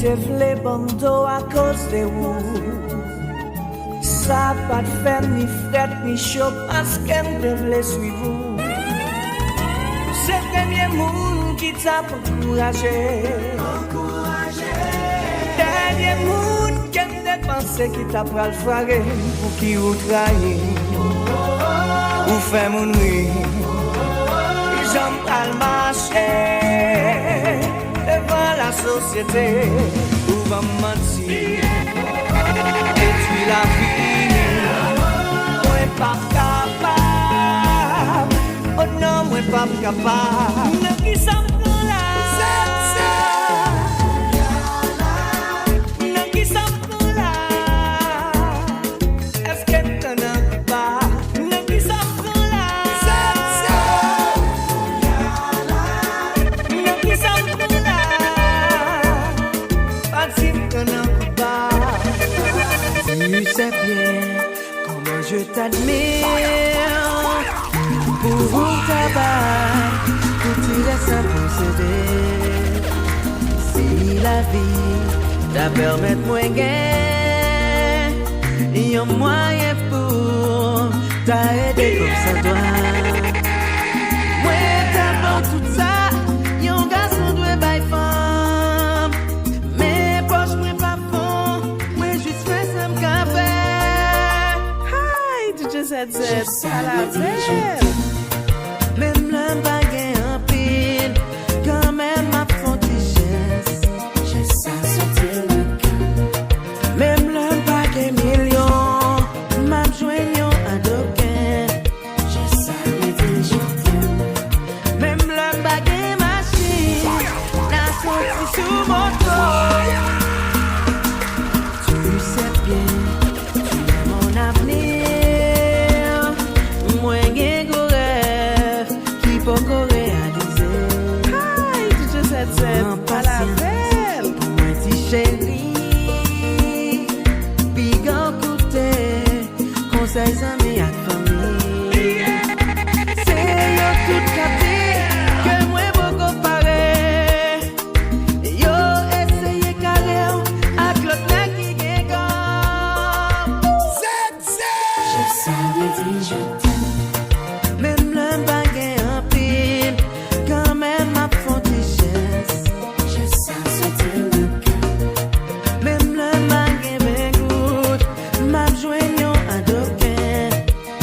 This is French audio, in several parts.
te vle bando à cause de vous. Ça pas de faire ni fret ni chaud parce qu'elle te vle suivre. C'est le premier monde qui t'a encouragé. Dernier monde qui t'a pensé qui t'a pral fragé pour qui vous trahi. Ou fait mon nuit. J'aime pas le marché devant la société. Où va mentir? Détruire la vie. Moi pas capable. Oh non, moi pas capable. Ne qui s'en prend là. Ne qui s'en prend là. Est-ce que t'en as pas? Ne qui s'en prend là. Ne qui s'en prend là. Pas si t'en as pas. Tu sais bien comment je t'admire. Pour vous tabac, tout il est sans procéder. Si la vie t'a permis de moi gagner, y a un moyen pour t'aider comme ça doit. Moi t'as tout ça, y a un garçon doit bailler femme. Mais poche moi pas fond, moi juste fais ça me café. Hi, DJ ZZ, à la veille. Même le baguette en pile, quand même ma frontichesse, j'ai ça sortir le cœur. Même le baguette million, ma joignant à d'aucun, j'ai ça me dit je t'aime. Même le baguette machine, la sortie sous mon dos. Tu sais bien, tu es mon avenir, moi poco réalisé. Hi, tu te sais pas la belle. Moi ti chérie, bigan côté, conseils amis à famille. C'est yo tout capté que moi beaucoup pareil. Yo essayé carré à l'autre nèg qui gagne comme. Je savais dire je t'aime. Même le baguette quand même ma frontichesse, je sens sortir le cœur. Même le baguette m'écoute, ma joignant à d'aucun,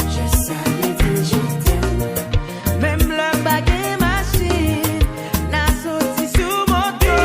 je savais dire je t'aime. Même le baguette machine, n'a sorti sous mon dos.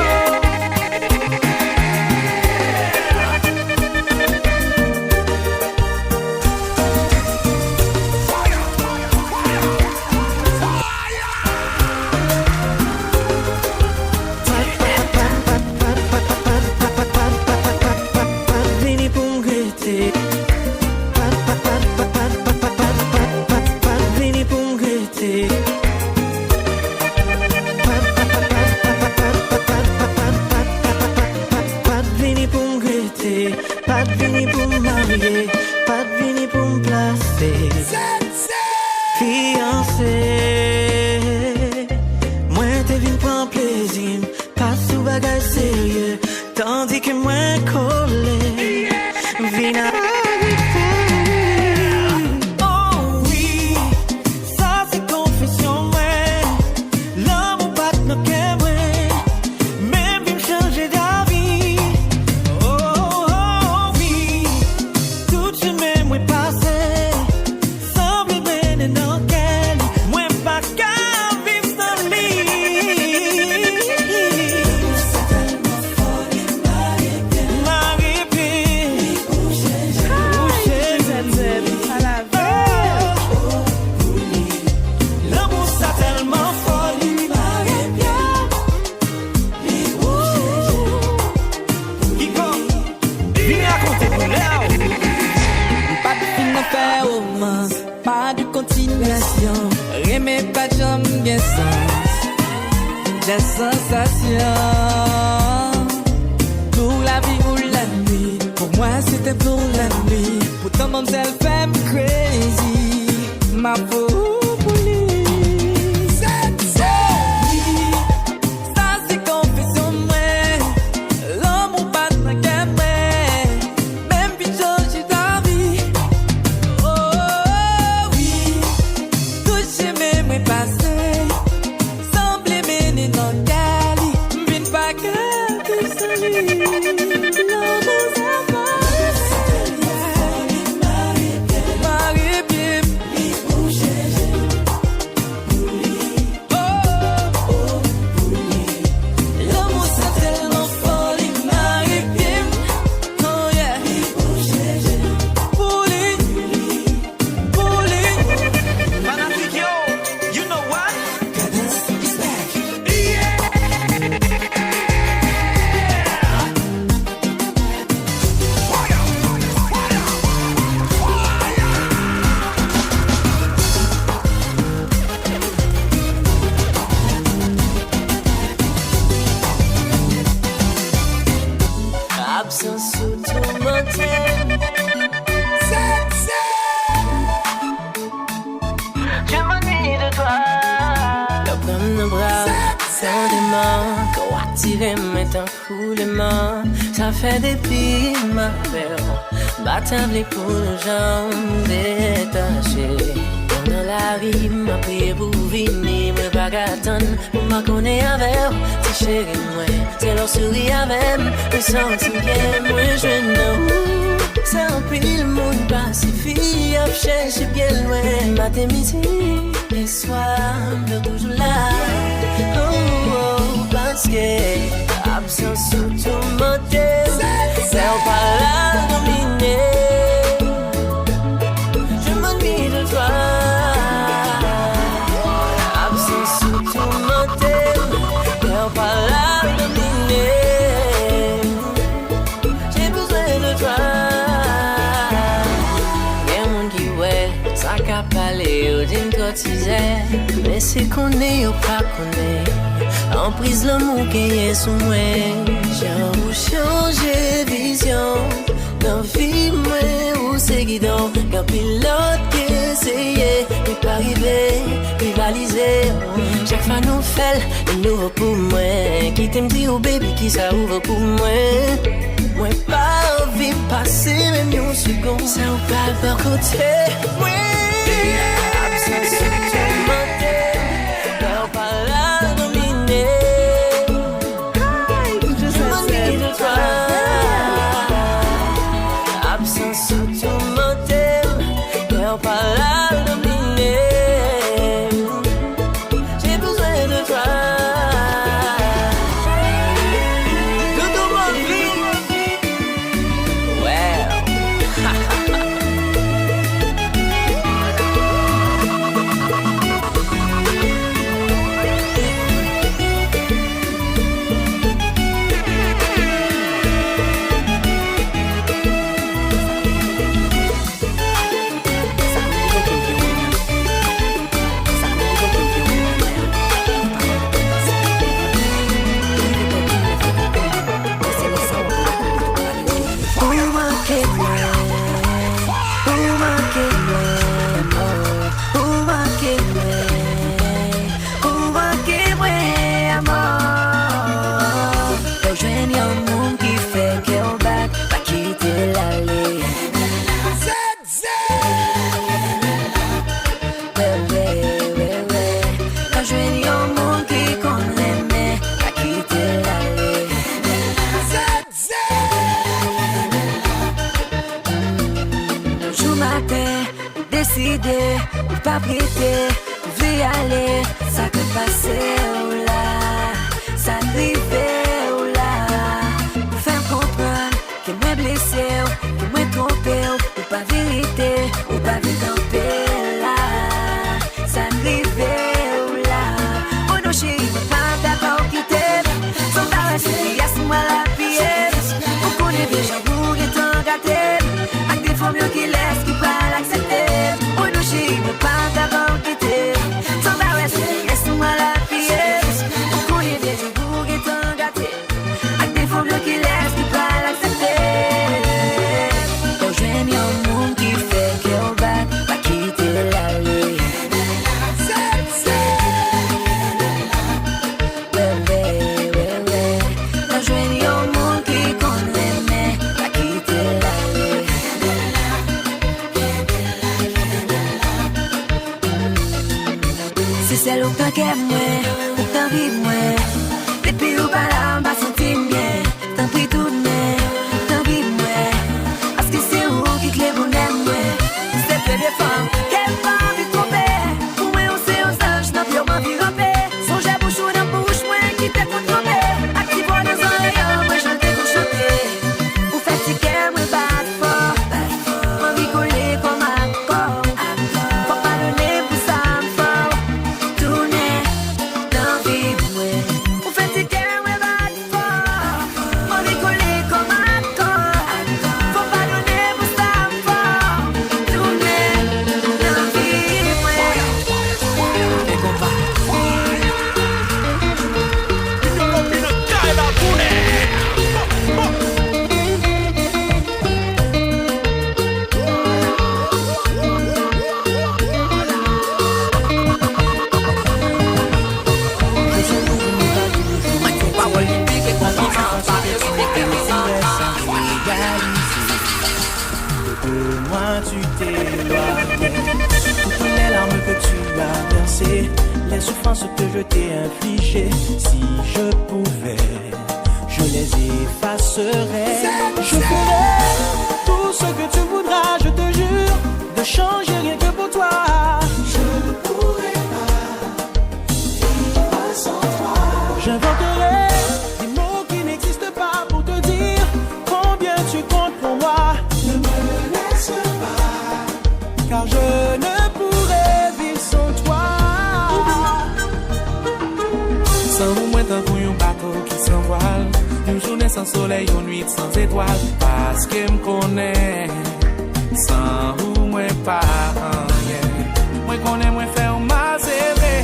Pas de vini pour me marier, pas de vini pour me placer. Fiancé, moi t'es venu prendre plaisir, pas sous bagage sérieux, tandis que moi collé, vina. Oh oui, ça c'est confession, ouais, l'amour pas de nos cœurs, ouais, même vient changer d'avis. Pas de continuation, remets pas de jambes bien sens. J'ai sensation pour la vie ou la nuit. Pour moi c'était pour la nuit. Pourtant mon self fait me crazy. Ma peau pour lui. Ça c'est confession moi. L'homme moment, qu'on attire maintenant coulement. Ça fait depuis ma belle, battable pour nos jambes détachées. Dans la rime, ma prière pour venir, me bagaton, pour ma connaître avec, c'est chéri, moi, c'est leur souris avec, me sentir bien, moi, je know. C'est un pile, mon pacifie, à chercher bien loin, matin, midi, et soir, de toujours là. Oh, parce que, absence sous tout mon thème, c'est pas là, dominé. Je m'ennuie de toi. J'ai besoin de toi. Y'a mon qui ouais, ça qu'a parlé au d'une quotidien. Mais c'est qu'on est ou pas qu'on est. En prise l'amour qui est sous moi. J'ai changé vision. Dans vie, moi, où c'est guidon. Quand pilote qui essayait, il pas arrivé, rivaliser. Chaque fois nous fait le nouveau pour moi. Qui t'aime dit au baby qui ça ouvre pour moi. Moi pas envie de passer même une seconde. Ça ou pas par côté. Oui, absence sur tout mon thème. T'as pas là dominé. Je m'ennuie de toi. Absence sur tout mon thème. T'as pas là dominé. Ou pas prêter, ou veut y aller, ça peut passer ou là, ça arrive ou là. Pour faire comprendre que moi blessé, que moi trompé, ou pas vérité, ou pas vite camper là, ça arrive ou là. Oh non chérie, moi pas d'accord quitter, sans t'arracher, y'a ce moi la pièce. On connaît déjà vous qui t'en gâté, avec des formules qui laissent, qui pas l'accepter. Je veux pas d'abord quitter. Sans arrêter, laisse-moi la pièce. On connaît des jours qui t'ont gâté. Avec des formules qui laissent, qui pas l'accepter. Quand je viens au monde qui fait qu'on va pas quitter l'allée. Ouais. Quand je viens au monde qui connaît, mais pas quitter l'allée. Si c'est l'autre qui aime moi, ou t'en vive moi. Depuis ou pas là, on va sentir bien. T'en prie tout de moi, t'en vive moi. Parce que c'est où qui clé pour moi. C'est peu de femmes, qu'elle pas envie de tromper. Pour moi, on sait aux anges, n'a plus envie de ramper. Son j'ai bouche ou dans bouche, moi qui t'ai contrôlé. Active dans un rayon, moi je t'ai couchoté. Ou fatigué, moi pas de fort. Envie coller comme un corps. Faut pas donner pour ça, fort. Tourner dans vie, ouais. Ou fatigué, moi pas de fort. souffrances que je t'ai infligées, si je pouvais, je les effacerais. Je ferais tout ce que tu voudras, je te jure, de changer rien que pour toi. Je ne pourrais pas vivre sans toi. J'inventerai des mots qui n'existent pas pour te dire combien tu comptes pour moi. Ne me laisse pas, car je ne pourrais vivre sans toi. Sans vous, moi, tant qu'on y a un bateau qui s'envole, une journée sans soleil, une nuit sans étoiles, parce que me connaît. Sans vous, moi, pas rien. Moi, connais, moi, faire ma zélé.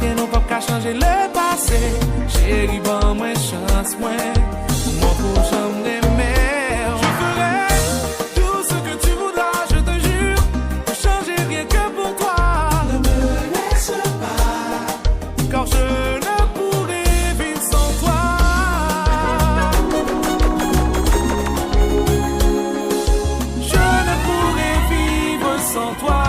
Et nous pas qu'à changer le passé. Chérie, bon, moi, chance, moi, mon prochain m'aimer. Je ferai tout ce que tu voudras, je te jure, de changer rien que pour toi. Ne me laisse pas, car je ne pourrai vivre sans toi. Je ne pourrai vivre sans toi.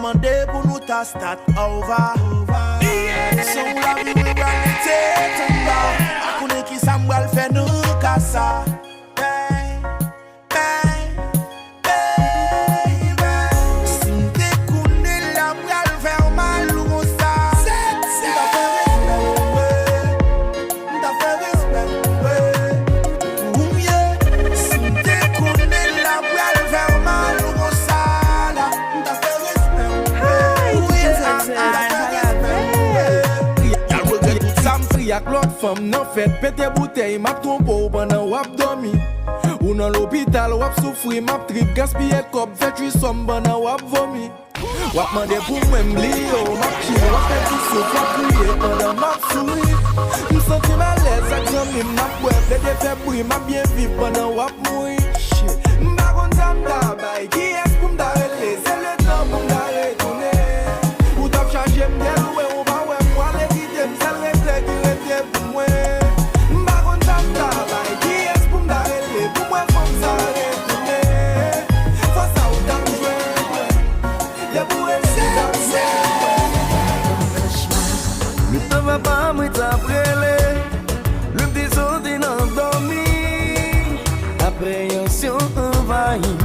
Monday pour nous ta start over. So la vie we run it take over. Akune ki Samuel fait nous casa. Yak l'autre femme nan fête pété bouteille m'a trompé pendant wap dormi ou dans l'hôpital wap souffri m'a trip gaspiller cop fait tu somme pendant wap vomi wap mandé pour moi m'lio m'a chill wap fait tout souffle wap crier pendant m'a souri m'senti mal l'aise ak zami m'a boire pété fait bruit m'a bien vivre pendant wap mourir m'pa konn ça m'da bay qui est pour m'da relé c'est le temps pour m'da retourner ou t'as changé m'del ouais ou pas ouais moi les guider m'sel rete qui rete pour moi m'pa konn ça m'da bay qui est pour m'da relé pour moi faut ça retourner faut ça ou t'as joué y'a pour elle le temps va pas moi t'apprêler le petit sauté dans dormi appréhension envahie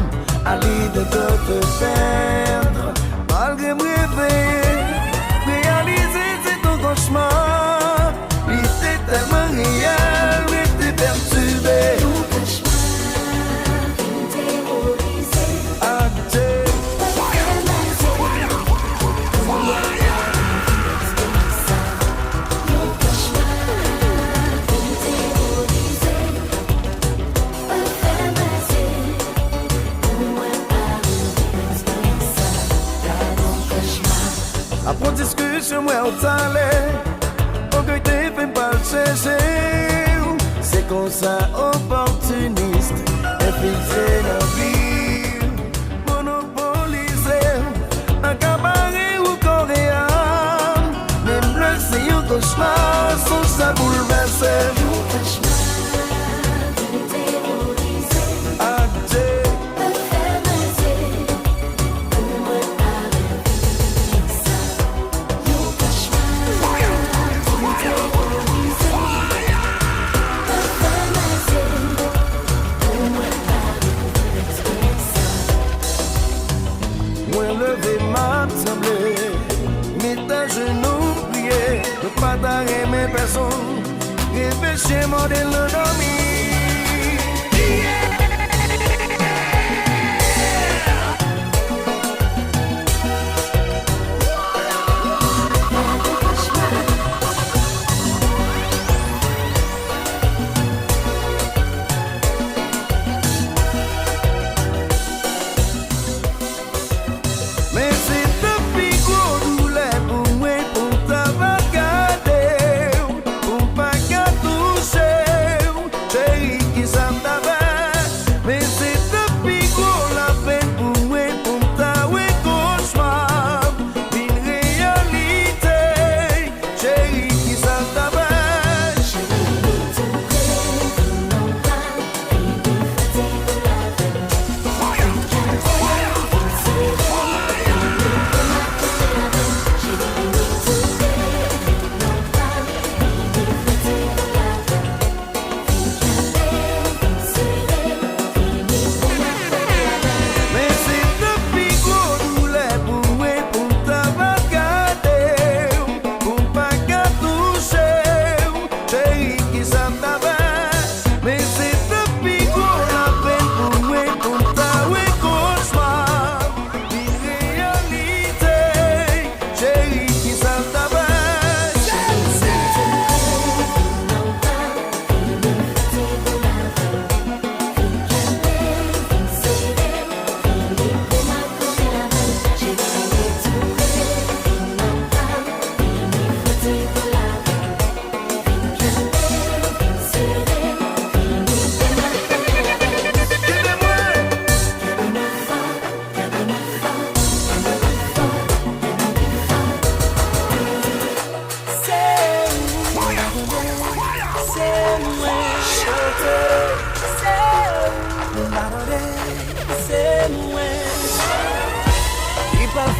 à l'idée de te perdre malgré me réveiller réaliser c'est ton cauchemar il était tellement réel mais t'es perturbé ton cauchemar terrorisé après discussion moi au talent on que t'es fait pas le chercher c'est comme ça opportuniste infiltré dans vie monopolisé un cabaret ou coréen même le c'est un cauchemar sans ça bouleverser lever m'a semblé, mais ta jeune ou pas t'aimer personne, réfléchir mon de l'endormi.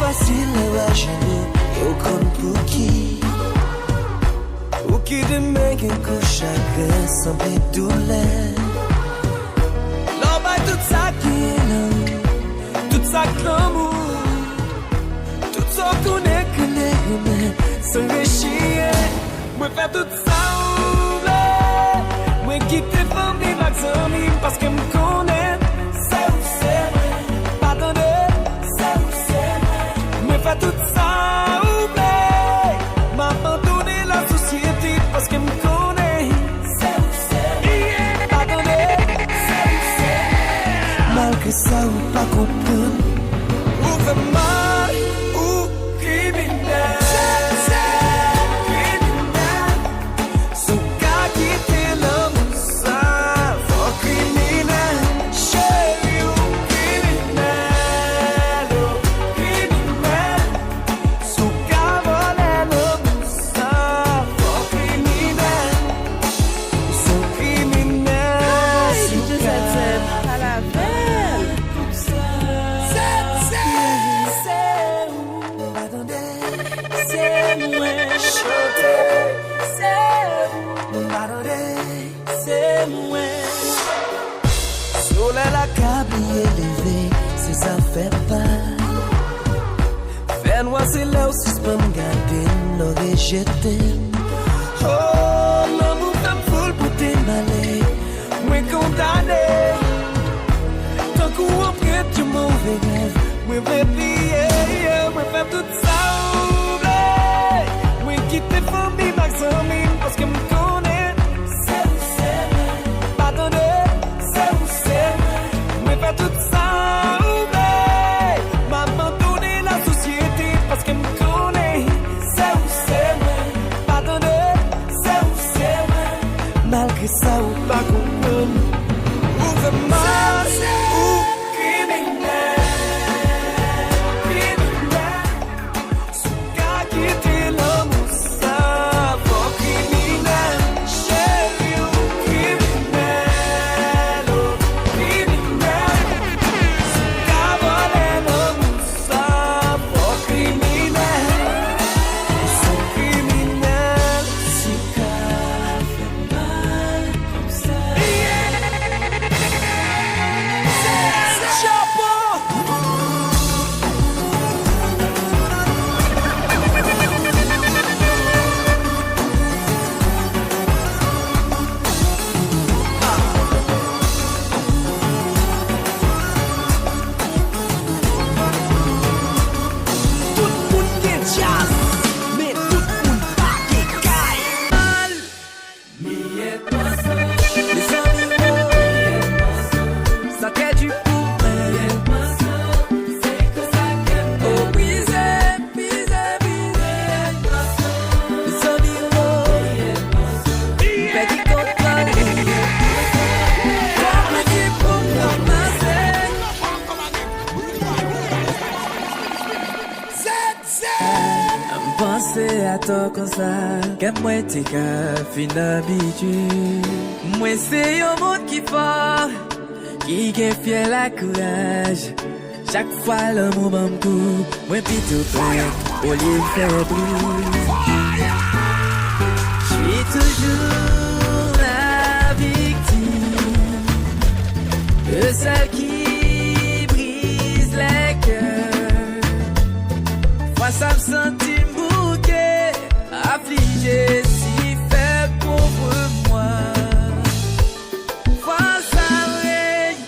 Facile à genoux, au compte pour qui? Ou qui demain qu'un coup chacun sans douleur. L'homme a tout ça qui est là, tout ça l'amour, tout ça qu'on est que les humains sont réchis. Moi faire tout ça oublier, moi quitter famille avec amis parce que me connaît, c'est pardonner. Fait tout ça, oublie, m'abandonner la société parce qu'elle me connaît. Pardonner, malgré ça ou pas comprendre, ou vraiment, ou criminel. Sous cas qui était l'homme, ça, faut criminel. Chérie, ou criminel. Ça fait pas. Fais-moi c'est là où si je peux me garder, l'aurais jeté. Oh, l'amour t'aime full pour tes malais. Moi condamné. Tant qu'on après tu mauvais rêve. Moi vais plier, moi faire tout ça oublier. Moi quitter famille, max amis, parce que me connaît. C'est pardonner, c'est moi faire tout ça. Malgré ça ou pas comprendre, ou vraiment, ou criminel. M'penser à toi comme ça, que moi t'es qu'à fin habitué. Moi c'est un monde qui fort, qui fier la courage. Chaque fois le moment me coupe, moi plutôt plein, au lieu de faire bruit. J'suis toujours la victime de celle qui brise les cœurs. Moi ça me sentit bouquet, affligé, si faible pour moi. Moi ça règne,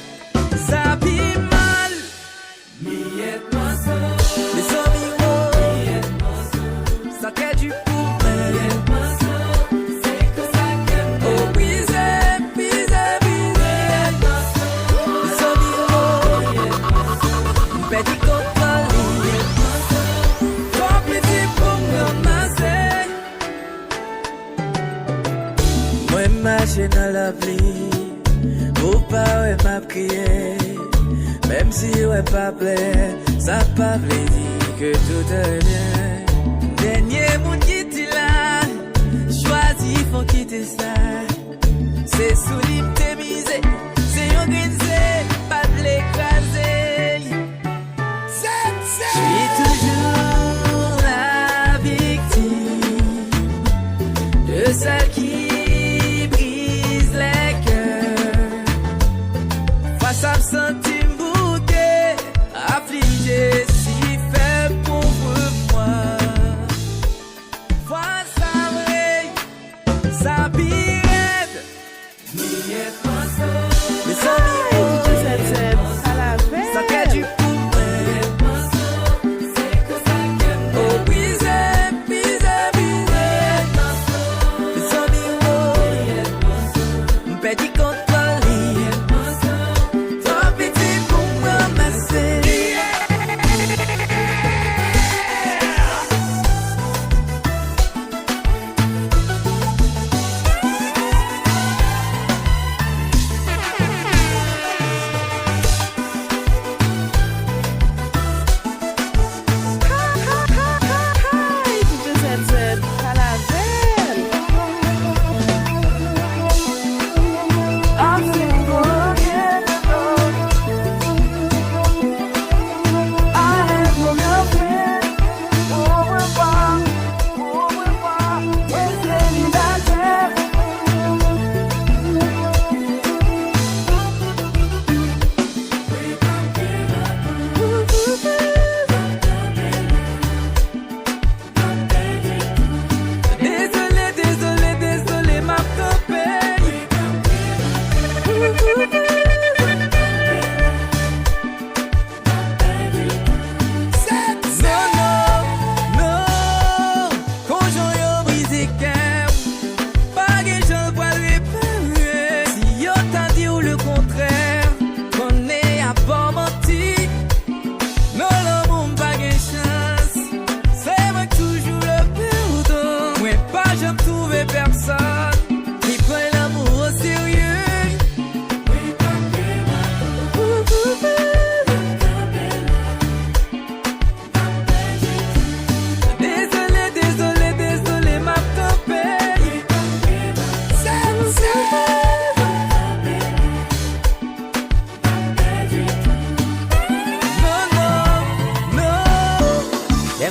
ça pille mal. Miette-moi ça, les amis, ça crée du poumon. Miette-moi ça, c'est que ça qu'aime. Oh, brisé, brisé, brisé. Miette-moi ça, les amis, petit contrôle. Miette-moi ça, trop petit pour me masser. Moi, marcher dans la pluie, pour pas ouais m'a crié. Même si ouais pas plaît, ça pas plaît dire que tout est bien. Dernier monde qui t'y là, choisi faut quitter ça. C'est sous l'hymne misé, c'est un grisé, pas de l'écraser. J'suis toujours la victime de celle qui brise les cœurs. Face à me sentir affligé, si faible pour moi. Vois ça vrai, ça birette. Miette-moi ça, mais ça birette. Ça crée du poumon. Miette-moi ça, c'est que ça qu'aime. Oh, brisé, brisé, brisé. Miette-moi ça, mais ça birette. M'pédit contrôle. Miette-moi ça, trop petit pour me masser.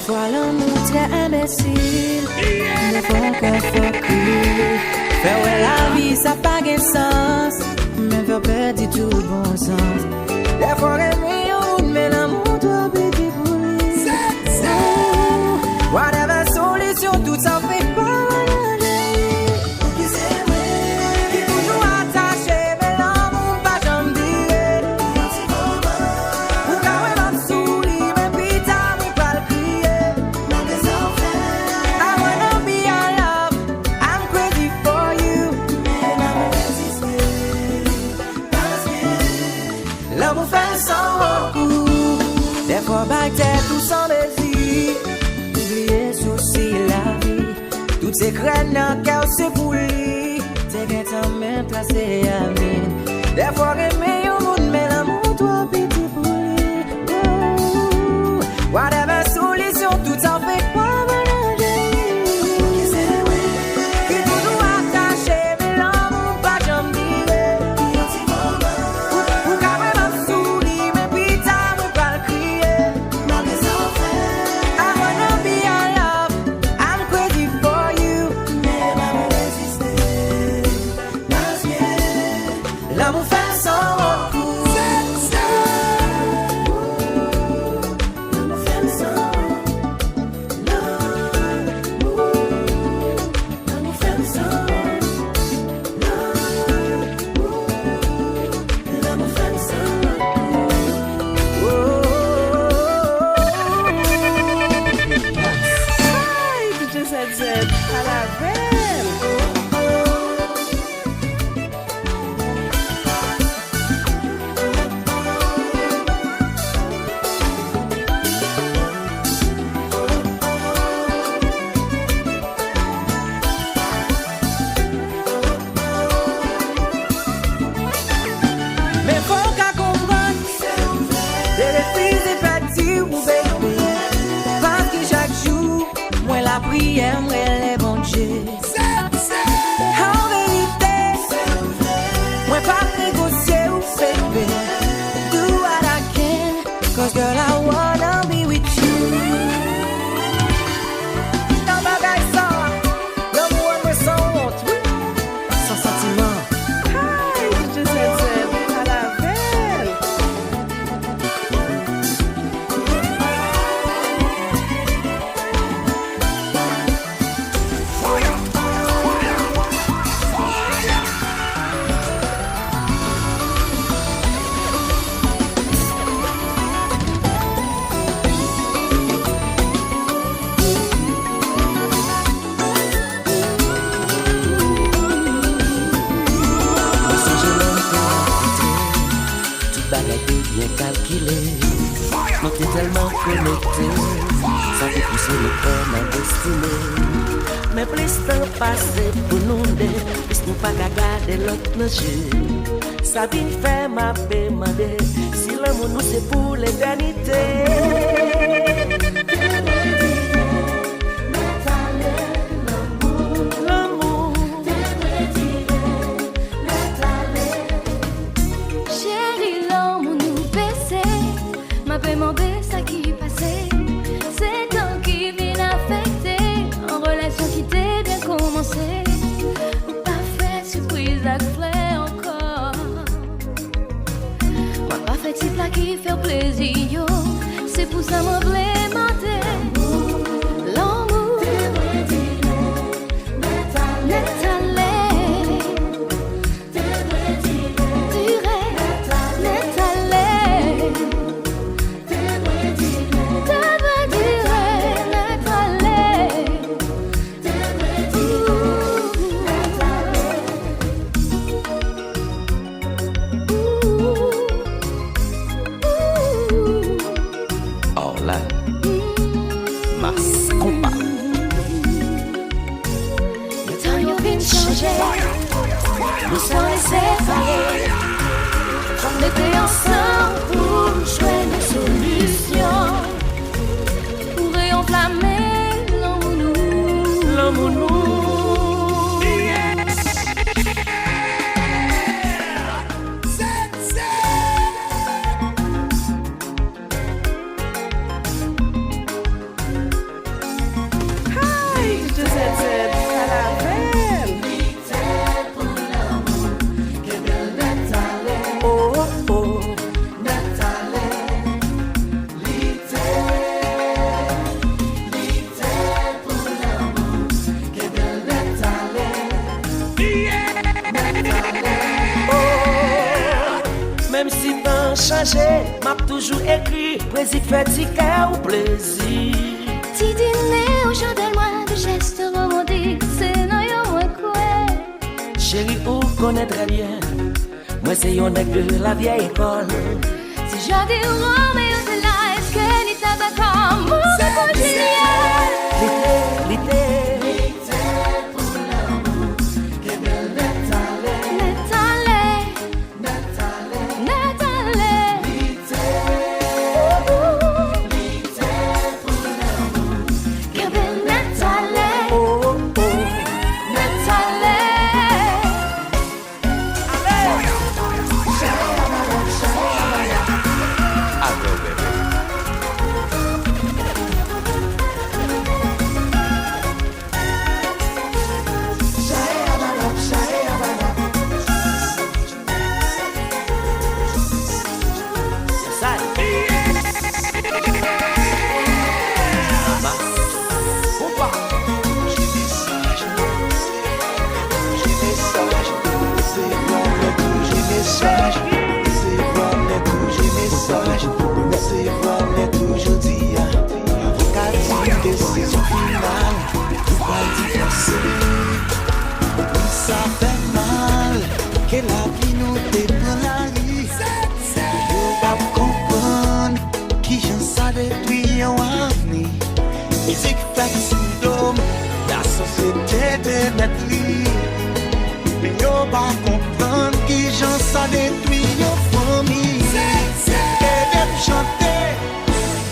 Voilà l'amour très imbécile, ne faut que faire ouais la vie ça pas de sens, mais faire perdre tout bon sens. Des fois aimer mais l'amour doit péter pour lui. Whatever solution tout ça fait pas. Tout sans désir, oublier souci la vie. Toutes ces graines dans cœur c'est pour lui. T'es qu'un temps même placé à mine. Des fois aimer au monde mais l'amour doit péter pour lui. Whatever solution tout ça j'aimerais les bons dieux. En vérité, moi pas négocier ou baby. Do what I can, 'cause girl I wanna be with you. Dans ma bagaille ça, l'amour me sans honte, oui, sans sentiment. Hey, je sais, à la belle. Si je l'aime t'es tout baladé bien calculé. On t'est tellement connecté, ça fait pousser le corps ma destinée. Mais plus temps passé pour nous deux, plus nous pas qu'à garder l'autre nos yeux. Ça vient faire ma demander si l'amour nous c'est pour l'éternité. Chérie, l'amour nous baissait, m'a demandé ça qui passait. C'est toi qui vient affecter en relation qui t'est bien commencé. Pas fait surprise à fleur encore. Moi pas fait petit plat qui fait plaisir, yo. C'est pour ça moi voulais mentir. L'amour, n'est allé. Hola, mas compa. Le temps y'a vient changer. Nous sommes séparés. On était ensemble pour jouer nos solutions. Pour réenflammer l'amour nous. Hey, je sais, à la belle. Oh oh, même si t'as changé, m'a toujours écrit plaisir fatigué ou plaisir. Petit dîner au jour de loin, de gestes romantiques, c'est noyau moins quoi. Chérie, ou connaît très bien, moi c'est un nègre de la vieille école. Si j'en dis Roméo de là, est-ce que ni tabac comme mon congénieur? L'été, pas comprendre qui j'en ça détruit nos familles. Et d'être chanter,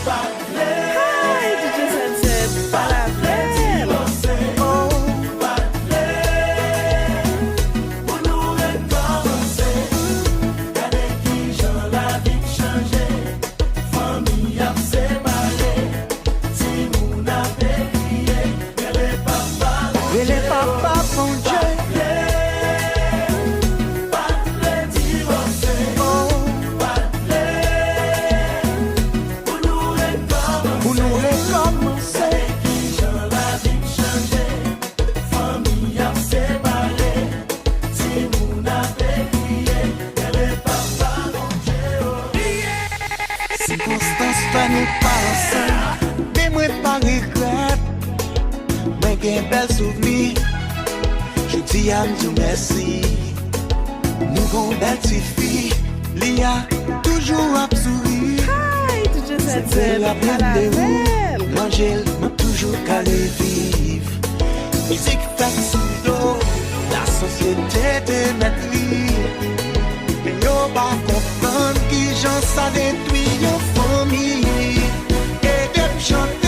pas Hey, DJ Sunset, à la belle. regrette, mais qu'un bel souvenir. Je dis à Dieu merci. Nous avons belle petite fille, Lia, toujours à sourire. C'est la pleine de vous, l'angèle m'a toujours calé vivre. Musique fait sous l'eau, la société de notre vie. Mais y'a pas comprendre qui j'en ça détruit nos familles. Et de chanter.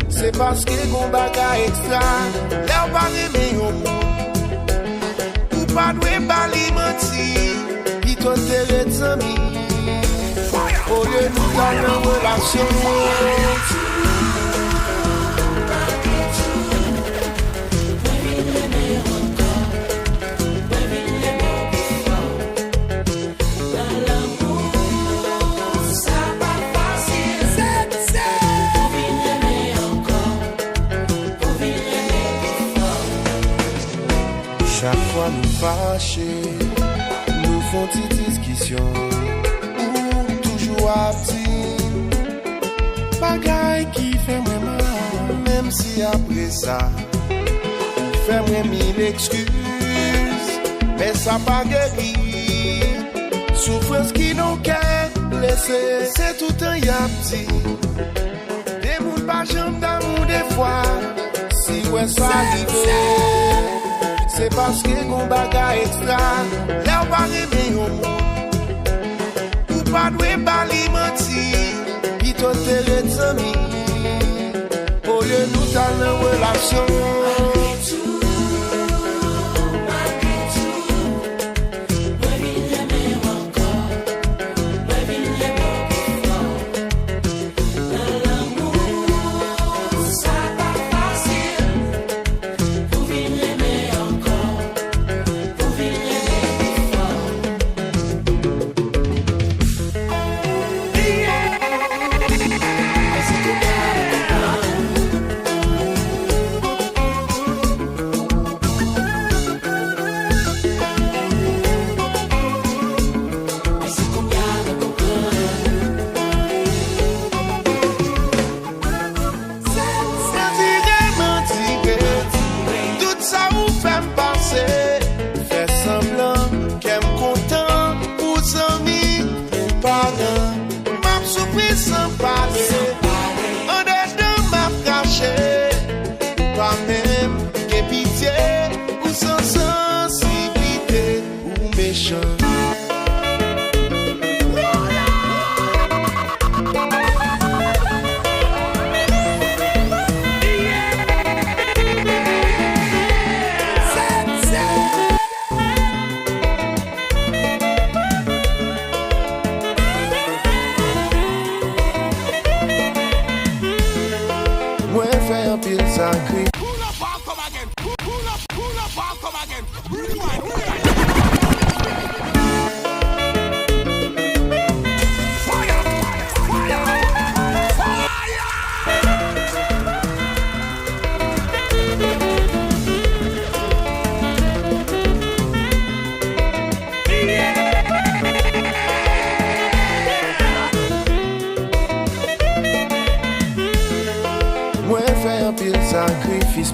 C'est parce que mon bagage extra, là on va aimer au monde. Ou pas de balimenti, qui t'ont terre de amis. Au lieu de nous dans une relation. Chaque fois nous fâchés, nous font une discussion. Ou toujours à petit bagaille qui fait moi mal. Même si après ça, on fait moi mille excuses, mais ça pas guéri. Souffrance qui nous qu'est blessée, c'est tout un yapti. Des moules pas jambes d'amour des fois, si ouais ça arrive. C'est parce que mon bagage extra, là on va aimer au monde. Ou pas de balimenti, qui t'ont terre de amis. Au lieu de nous dans une relation.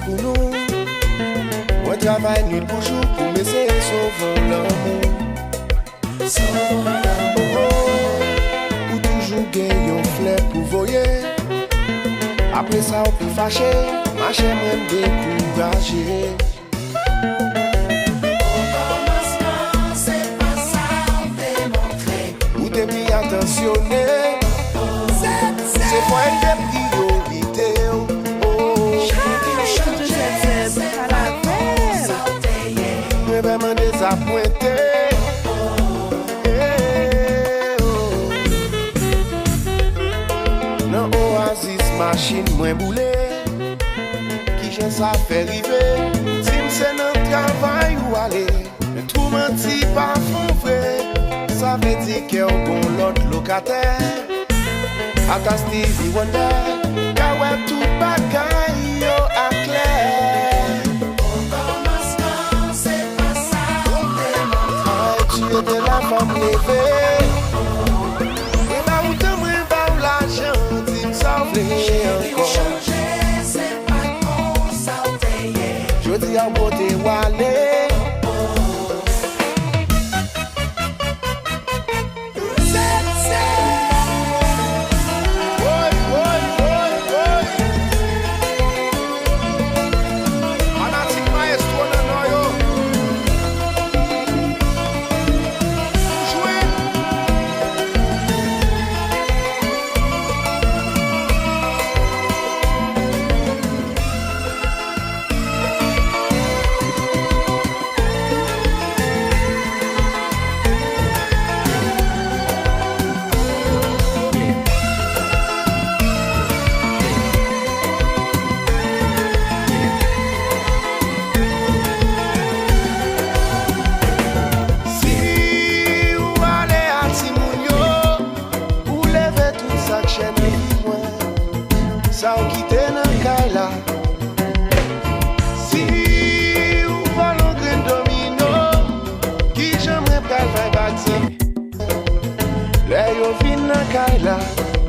pour nous. Moi travaille nuit pour jour pour m'essayer de sauver l'amour. Ou toujours gagner un fleur pour voyer. Après ça on peut fâcher, ma chère même décourager. Au commencement c'est pas ça on démontrer. Ou t'es bien attentionné. C'est pour être des priorités. Mais vraiment désappointé. Dans Oasis, machine moins boulée. Qui j'en ça fait river. Si c'est notre travail ou aller. Mais tout menti pas fond vrai. Ça veut dire qu'on a l'autre locataire. Ata Stevie Wonder, kawa tout bagaille yo a clair. Au commencement c'est pas ça on démontre. Tu étais la femme levée. Et là où t'as moins pas l'argent, tu me sauves encore. Changer c'est pas bon ça on t'aille. Je dis à beauté Wale.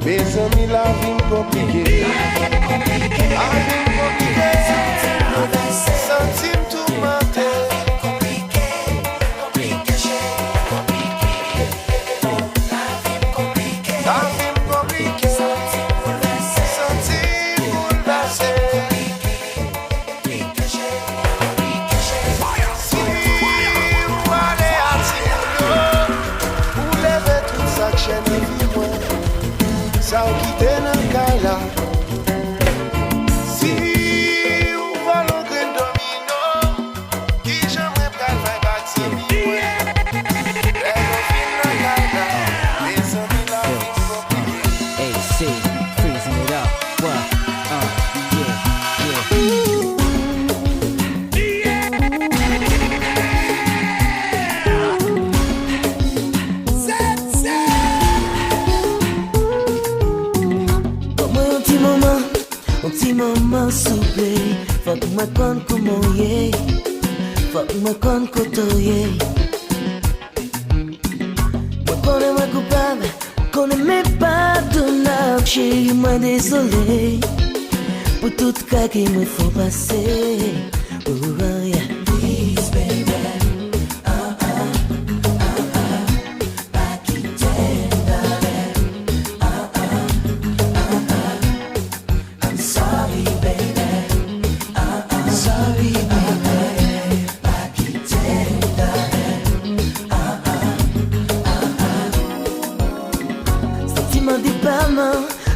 Mes amis, la vie compliquée. La vie compliquée. Sentim tout menté. Compliqué. La vie compliquée. Sentim bouleversé. Si vous allez à Timono, vous levez toute sa chaîne de vie. Ça ou quitte nan kay la. Si ou volon gren domino, ki j'aimerais pral fay bati mi mwen. Les ou fin nan kay la, les amis la fin compliqué. AC, freezing it up. What? Un petit moment souple, faut que moi connaisse comment yé, faut que moi connaisse comment yé. Moi connais moi coupable, connais mes pardonnables, chérie moi désolé pour tout cas qui me faut passer. Oh yeah, please baby.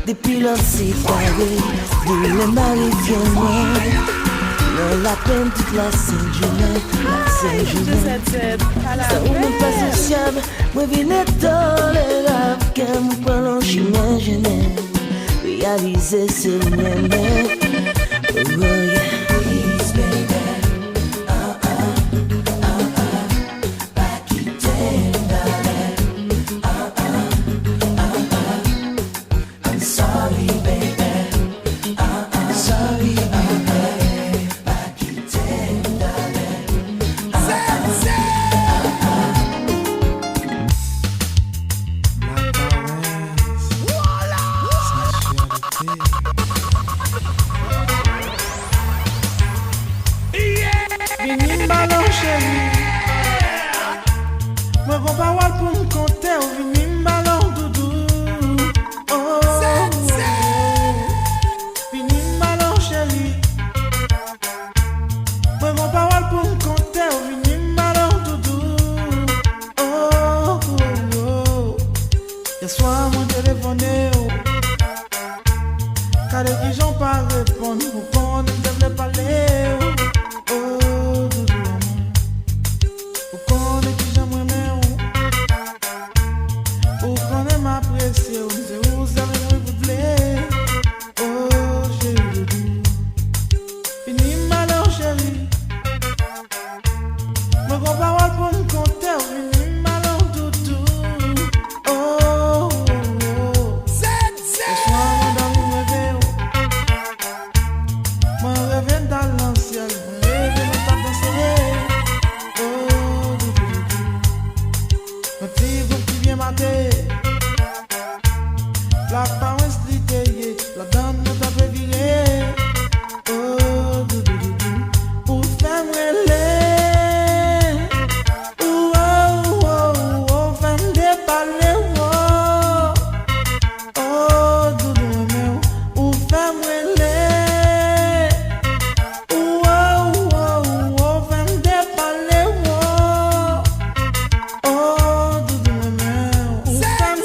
Depuis l'on séparé, vous le mari vient moi. Non, la peine toute la Saint-Julien, la Saint-Julien. Ça ou même pas sociable, moi viens tolérable, car mon parlant chimien, je n'aime réaliser ce même. Oh yeah, please baby. Pas quitter, darling. Sorry, baby. Sorry, baby. Pas quitter, darling. Vini m'ballon chérie. Moi gon parole pour me compter. Vini m'ballon doudou. Oh, vini m'ballon chérie. Moi gon parole pour me compter. Vini m'ballon doudou. Oh, hier soir mon téléphone. Car les pigeons pas répondre. Pourquoi on ne devait parler? La paresse l'idée, la donne nous t'a fait virer. Oh, pour faire mêler. Oh, oh, oh, oh, faire déballer. Oh, oh, pour faire mêler. Oh, oh, oh, faire déballer. Oh, oh, pour faire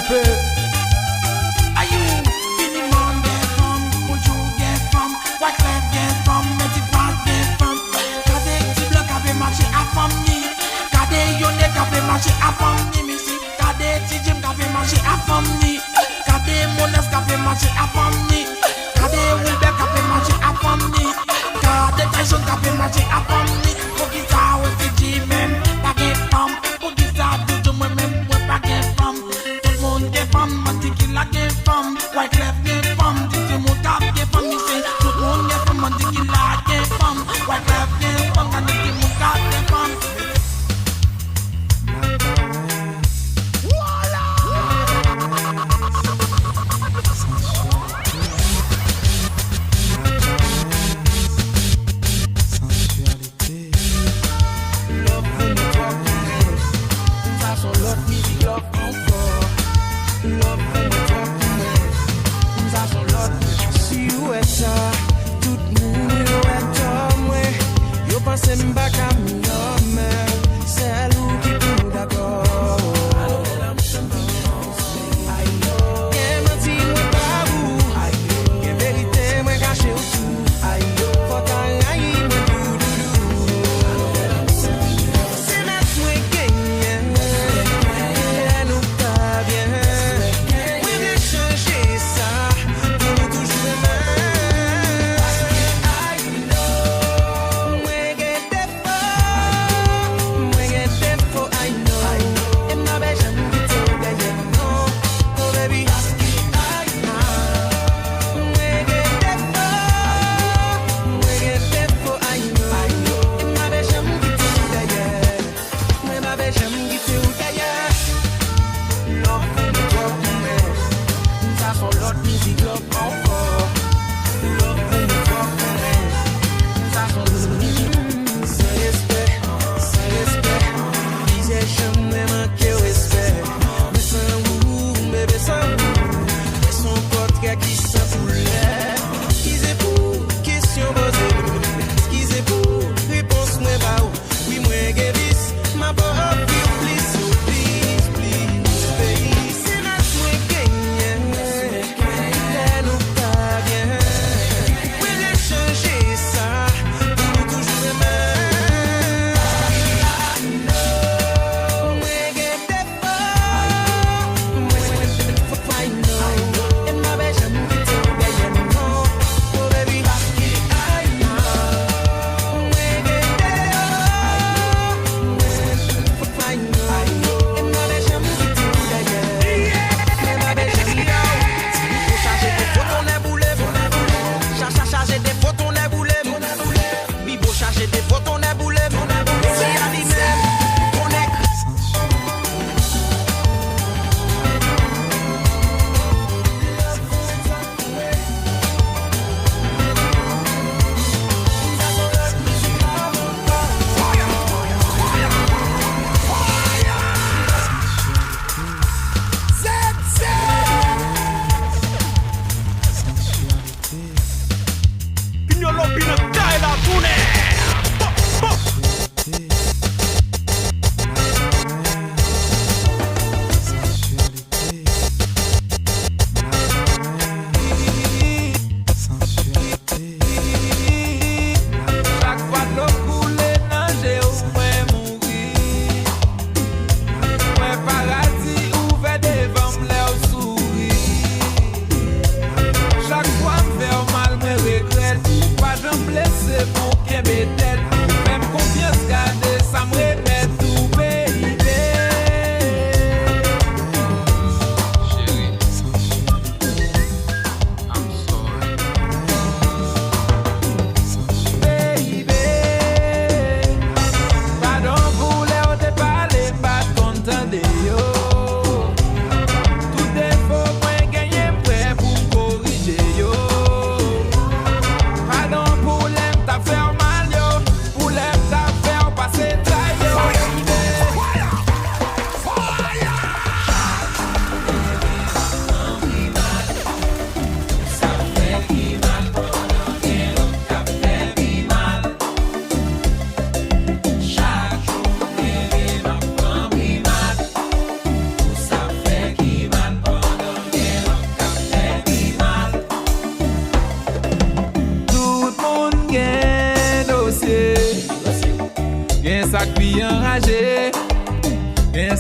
crier. Are you feeling on get from? Would you get from? What left get from? Met it pas get from? Kade ti bloc avait marché à famille. Kade yone avait marché à famille. Missy. Kade ti Jim avait marché à famille. Kade Monas avait marché à famille. Kade Wilbeck avait marché à famille. Kade Tyson avait marché à famille. Pour qui ça ouais c'est Jim pas get from? Pour qui ça tout moi même moi pas get from? Get from, Mantikila get from, White left get from, Dizzy Mutap get from, me say, tout le monde get from, Mantikila get from, White left get from, and Dizzy Mutap get from.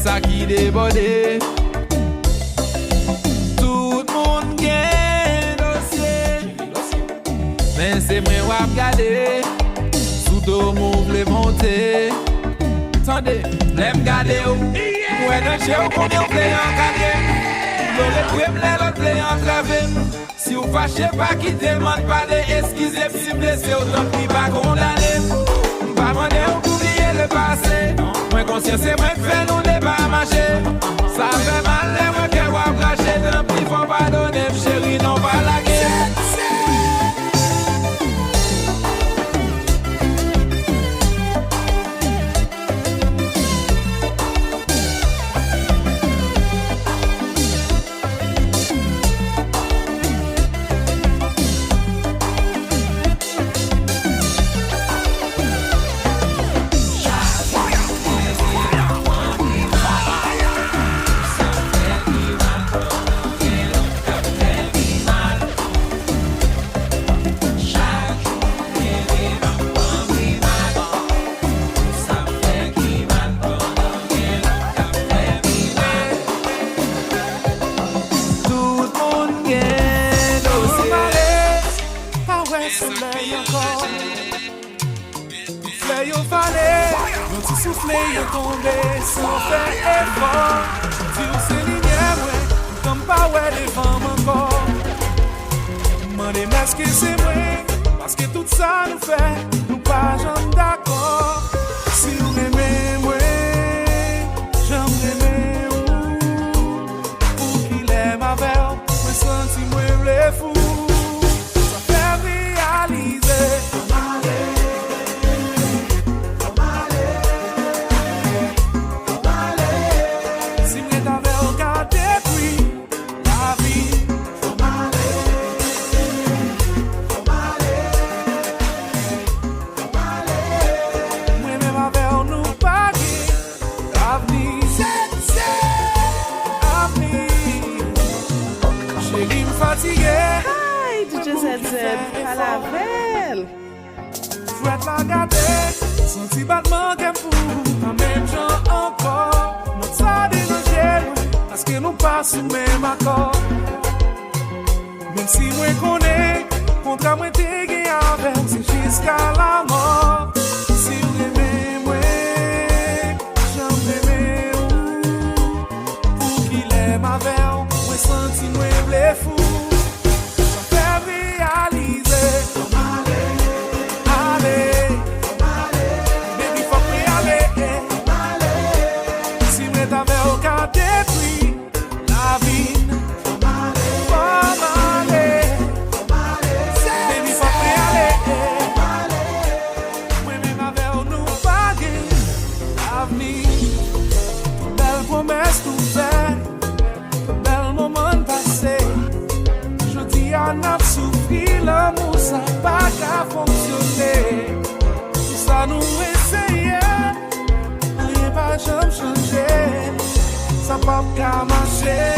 ça qui déborde. Tout le monde gagne dossier, mais c'est moi qui vais regarder. Sous dos m'ouvre les montées. Attendez, l'aime garder où? Ouais, non, chez vous, combien on play en cadre? L'autre prime, l'autre play en clavé. Si vous fâchez pas, qui demande pas de excuser. Si blessé, autant pis pas condamné. Pas demander ou oublier le passé. Moi, conscient, c'est moi qui fais nous débat marcher. Ça fait mal, les moi qui va cracher. D'un prix, faut pas donner, chérie, non pas la guerre. Souffler et tomber sans faire effort. Dieu c'est lignée, ouais, comme pas ouais les femmes encore. M'en démasque c'est vrai, parce que tout ça nous fait, nous pas jamais d'accord. Si vous aimez moi, j'aimerais où, pour qu'il aime avec, moi senti moi le fou. Ça fait réaliser. Hi, DJ ZZ, à la belle. Fouette la gâter, senti battement qu'un fou, pas même gens encore. Notre ça déranger, parce que nous pas sous même accord. Même si moi connais, contre moi t'es gagné avec, c'est jusqu'à la mort. Si vous aimez moi, j'aimerais où, pour qu'il aime avec, moi senti moi blé fou. L'amour ça pas qu'à fonctionner. Tout ça nous essayait, rien va jamais changer. Ça pas qu'à marcher.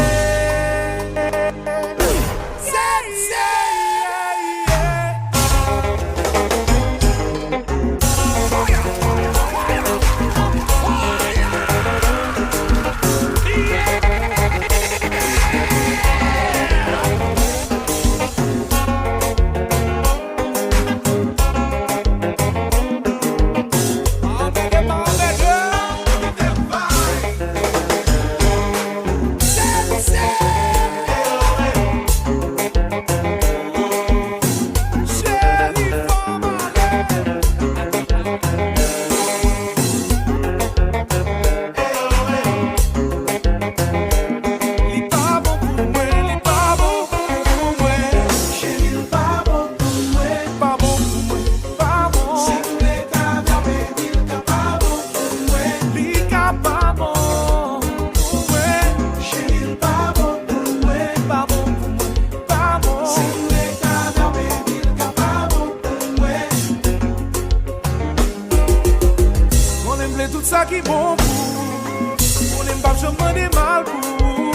Tout ça qui bon pour, on n'aime pas jamais des mal pour.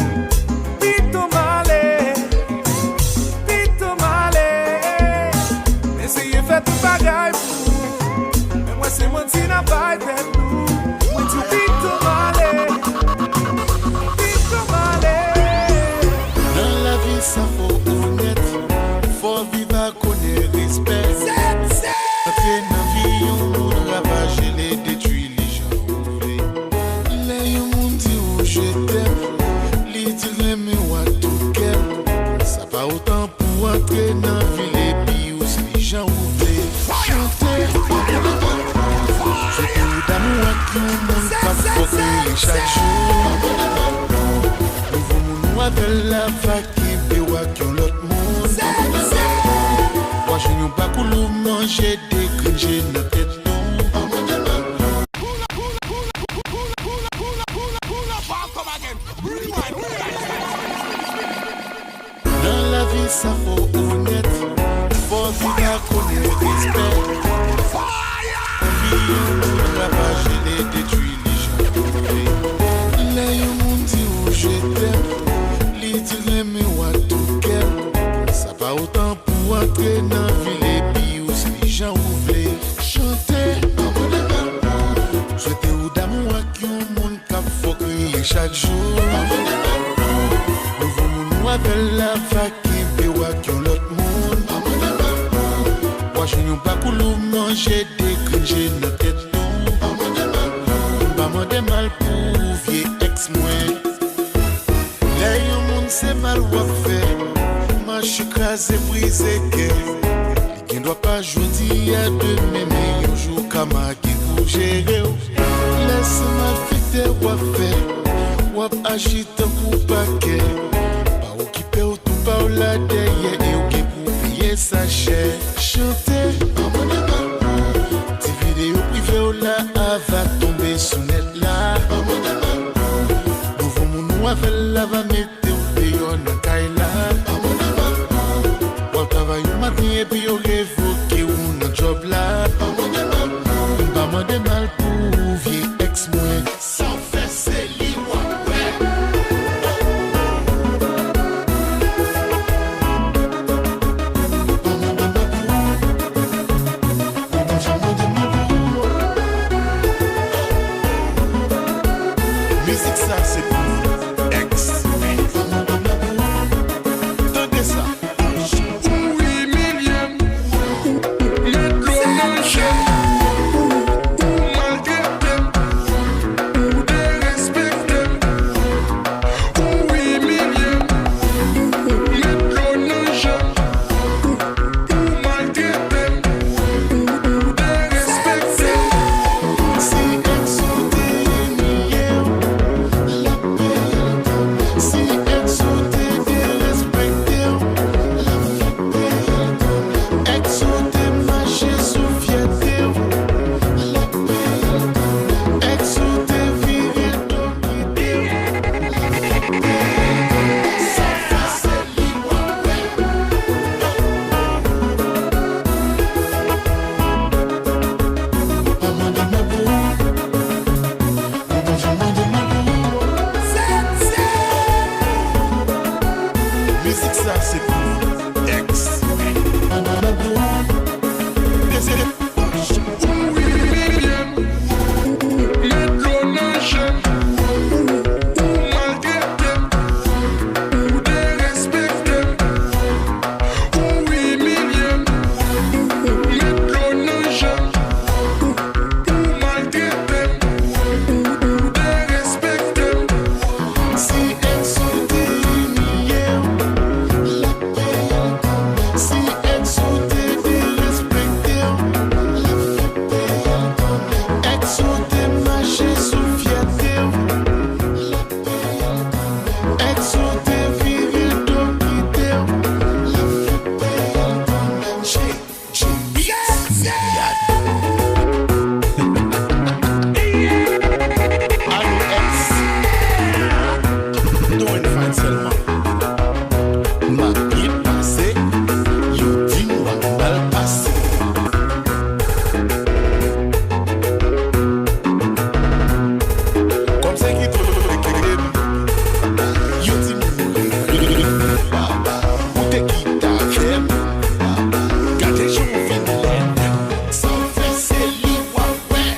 Pito malé, essayez faire tout bagaille pour. Mais moi c'est mon tina baille tête nous, moi tout pito malé. crier chaque jour. Nouveau monde avec la vague qui bewa qui ont l'autre monde. Moi je n'ai pas coulou manger des gringes dans tête. Dans la vie ça faut honnête, faut vivre connaître respect. On va pas gêner, détruire les gens. Là y'a mon dit où je t'aime, les dire mais what to care. Ça pas autant pour entrer dans la ville et puis où si les gens voulaient chanter. Souhaiter ou d'amour qui ont monde qui faut crier chaque jour. Nouveau monde avec la vague qui bewa qui ont l'autre monde. Moi je n'ai pas coulou manger des gringes dans la tête. Pas moi de mal pour vieux ex-moi. Là y'a un monde c'est mal ou à faire. Moi je suis crasé, brisé, qui ne doit pas jouer à demain, mais un jour comme à qui pour gérer. Laisse-moi faire ou à faire. Ou à agiter pour paquet. Pas occupé ou tout pas là derrière. Et ou qui pour payer sa chair. Chanter. Ti vidéo privée ou là, va tomber sous net là. Nouveau monde avec la va mettre ou dehors dans Kaila. Ou travail ou matin et puis ou révoqué ou dans job là. Pas moi de mal pour vieux ex-moi. Sans faire c'est libre. Musique ça c'est pour ex. Tendez ça. Oui, millième, mettre l'eau dans le chien. Malgré them, ou de respecter. Oui, millième, mettre l'eau dans le chien. Malgré them, ou de respecter. Si ex ou dénié, la paix. Si ex ou dérespecté, la paix. Ex ou démarché sous fierté, la paix. Ex ou déviré d'oblider, la paix. Ça fait c'est libre. Maman de ma boue. Musique ça c'est pour ex. Désolé. Oui, millième, mettre l'eau dans le chien. Malgré them, ou de respecter. Oui, millième, mettre l'eau dans le chien. Malgré them, ou de respecter. Si ex ou dénié, la paix. Si ex ou dérespecté, la paix. Ex ou démarché sous fierté, la paix. Ex ou déviré d'oblider, la paix. Allô ex. Doing fine seulement. Ma bien passé, yo dis moi mal passé. Comme ça qui te yo dis moi ou te quitte avec quand les jours viennent sans faire c'est libre ouais.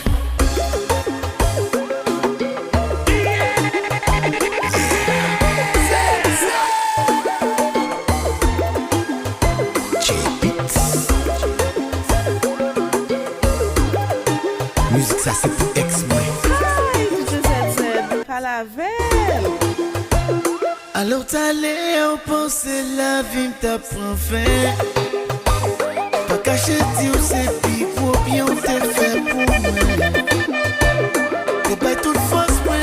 Musique ça c'est pour ex-moi. Pas la veille. Alors t'allais en penser la vie t'apprend fin. Pas cacher dire c'est pis pour bien te faire pour moi. T'es pas toute force moi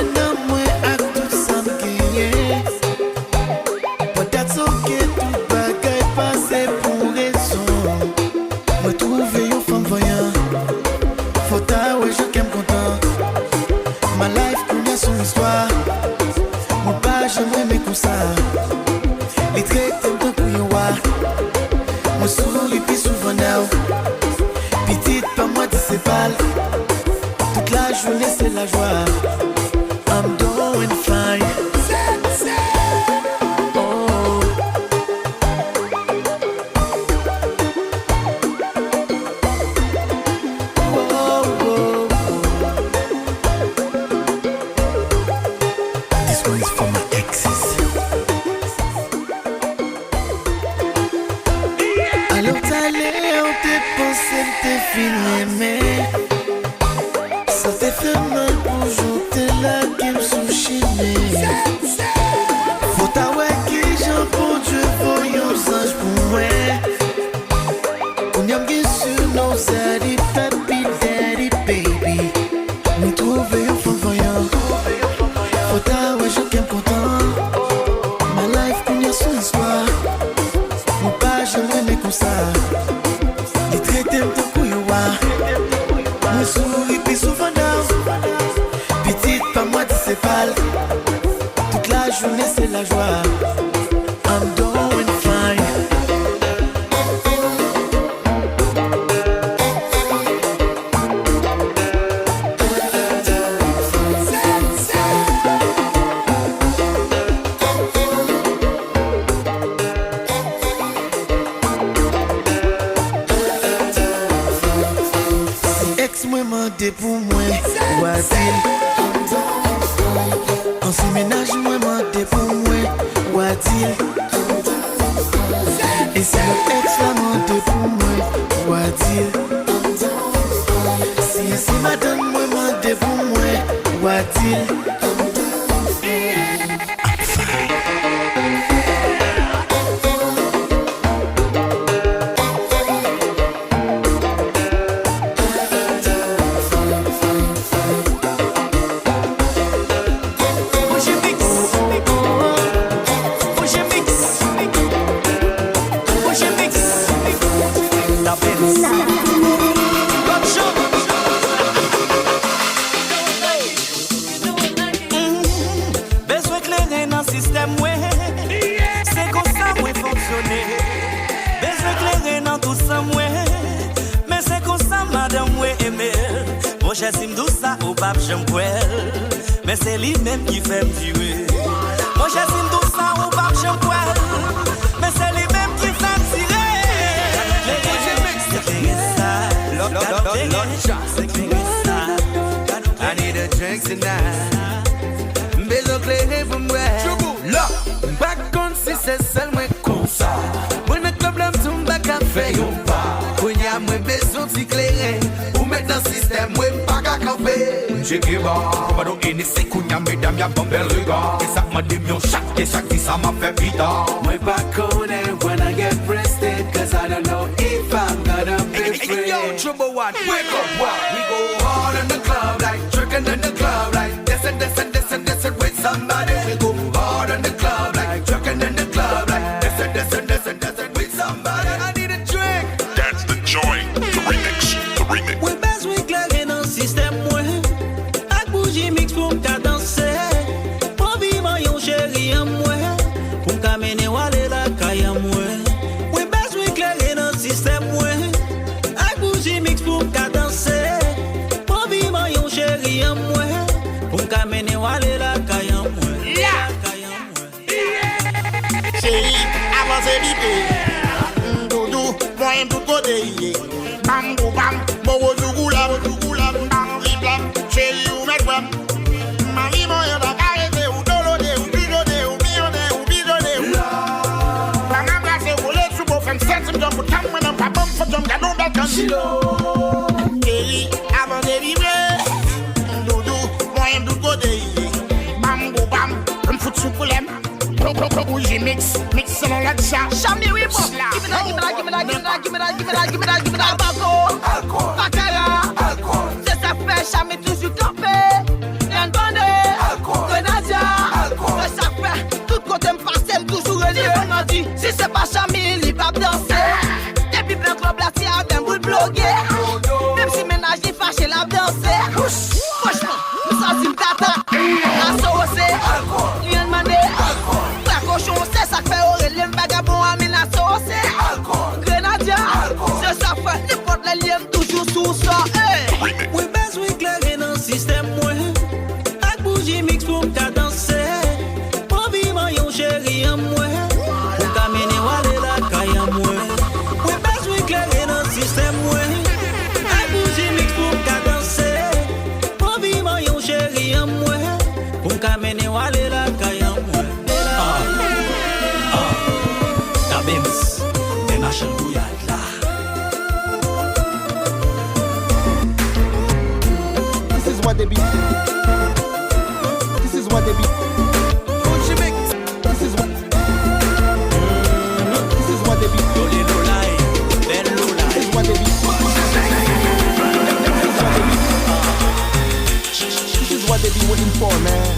comme ça. Les traits t'aiment tant pour yon wa. Moi souris puis souvent now. Petite pas moi tu sais pas. Toute la journée c'est la joie. I'm doing fine. Toute la journée c'est la joie. I'm doing fine. Si ex moi mandé pour moi, voici. En ce ménage, moi, mandé pour moi, what-il? Et si le ex l'a mandé pour moi, what-il? Si madame, moi, mandé pour moi, what-il? Mais c'est lui-même qui fait me tuer. Moi j'estime tout ça au pape Jean-Poel. Mais c'est lui-même qui fait me tirer. I need a drink tonight. Besoin clair pour moi. Là, back on si c'est seulement comme ça. Moi le club là me back à faire un pas. Quand y a moins besoin de s'éclairer. Ou mettre dans le système, moi pas qu'à camper. Jigiba, Bado ini sekunya medam ya bombel riga. Kesak madim yon shak, kesak disa ma fe pita. My back on it when I get rested, cause I don't know if I'm gonna be free. Yo, Trouble One, wake up, what? We go hard in the club, like drinking in the club, like this and this and this and this and with somebody. We go hard in the club, like drinking in the club, like this and this and this and this and with somebody. I need a drink. That's the joint, the remix, the remix. We best we clair dans le système, ouais. Mix pour m'ta danser, pour vivre yon chéri à moi, pour m'amener aller la caille à moi. Oui, best we clair dans le système, ouais. Avec bougie mix pour m'ta danser, pour vivre yon chéri à moi, pour m'amener aller la caille à moi. Chéri, avancez vite. Doudou, moi un tout côté. Bam, bam, bobo zougoula, bam, blam, chéri ou met web. Mami moyen da carré ou dolodé ou bidonné ou bidonné ou bidonné. Maman blase ou les sous beau femme sense me pour tam when I'm pas bon for jump gadon back on. Chéri, avant de vibrer. Doudou, moi un tout côté. Bam, bam, un foot sous problème. Bougie mix selon la chat. Jamais oui bon. Give me that. Alcool. Baccarat. Alcool. C'est ça fait jamais toujours campé. Rien de bandé. Alcool. Grenadier. Alcool. Ça fait tout côté me passe toujours relié. On a dit si c'est pas jamais il va danser. Depuis le club là tu as bien boule blogué. Même si ménage il fâché la danser. Franchement, nous ça c'est tata. La sauce. Alcool. Rien de mandé. Alcool. aller la caillou. Tabems, des machins bouillades là. This is what they be. This is what they be. This is what. This is what they be. This is what they be. This is what they be waiting for, man.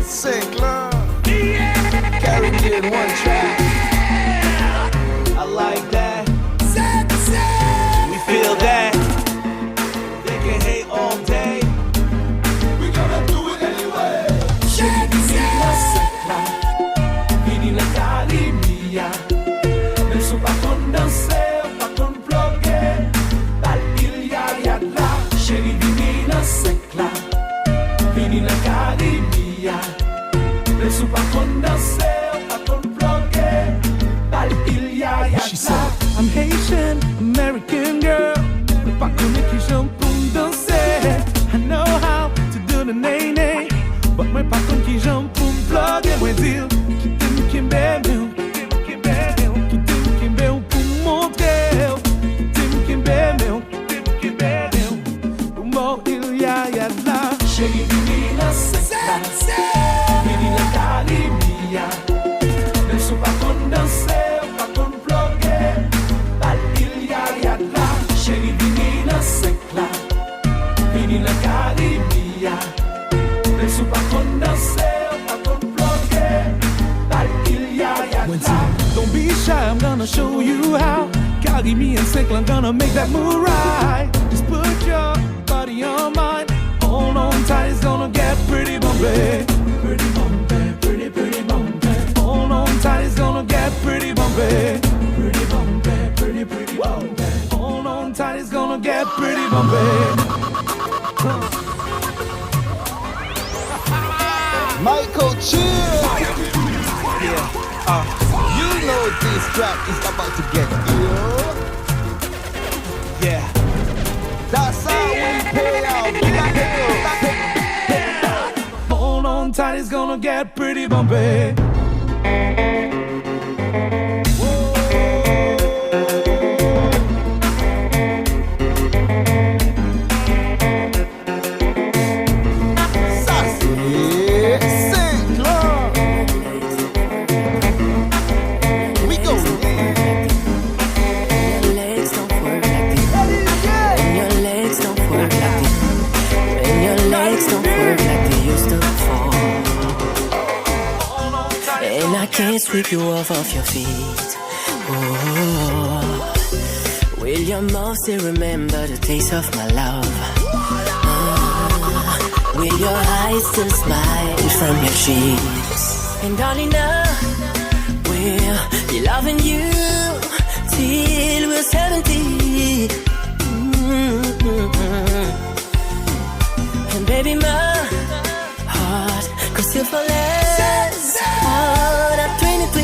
Sinclair, Caribbean one track. I like that. We feel that. They can hate all day. We gonna do it anyway. Vini la calimia. Même si pas qu'on danser, pas qu'on bloquer. Bal il y a là. Chérie, vini la secla. Vini la calimia. Même si pas qu'on danser, pas qu'on bloquer. Bal il y a She said, I'm Haitian, American girl. Le pas connaît qui j'aime pour me danser. I know how to do the nay-nay. But moi pas connaît qui j'aime pour me plugger. Moi dire, quitte me kimbe ou pour montrer. Quitte me kimbe ou mort il y a là. Chérie, vini la secla. Vini la calimia. Même si pas qu'on danser, pas qu'on bloquer. Bal il y a là. Chérie, vini la secla. Vini la calimia. Même si pas qu'on danser, pas qu'on bloquer. Bal il y a là. Don't be shy, I'm gonna show you how. Carry me and Sickle, I'm gonna make that move right. Just put your body on mine. Hold on tight, it's gonna get pretty bumpy. Pretty bumpy, pretty bumpy. Hold on tight, it's gonna get pretty bumpy. Pretty bumpy, pretty bumpy. Hold on tight, it's gonna get pretty bumpy. Michael Chill. Yeah. You know this track is about to get ill. Yeah. That's how we pay out. Hold on tight, it's gonna get pretty bumpy. Can't sweep you off your feet. Oh, will your mouth still remember the taste of my love? Will your eyes still smile from your cheeks? And darling, we'll be loving you till we're 70. And baby, my heart could still fall less hard at 23.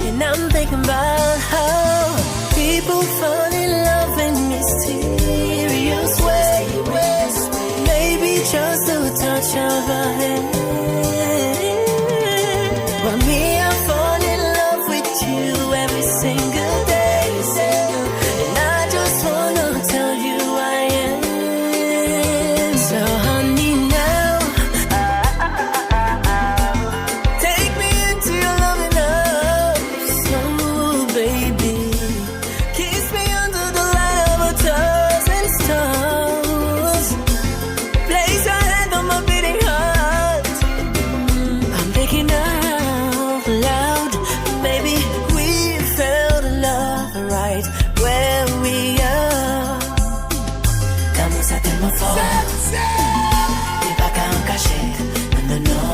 And I'm thinking about how people fall in love in mysterious ways. Maybe just a touch of a hand. But me, I fall in love with you every single day. And I just wanna tell you I am. So honey, now take me into your loving arms. So baby, kiss me under the light of a thousand stars. Place your hand on my beating heart. I'm thinking out loud. Maybe we felt love right where we are. L'amour c'est tellement fort. T'es pas qu'à en cacher. Non, non, non.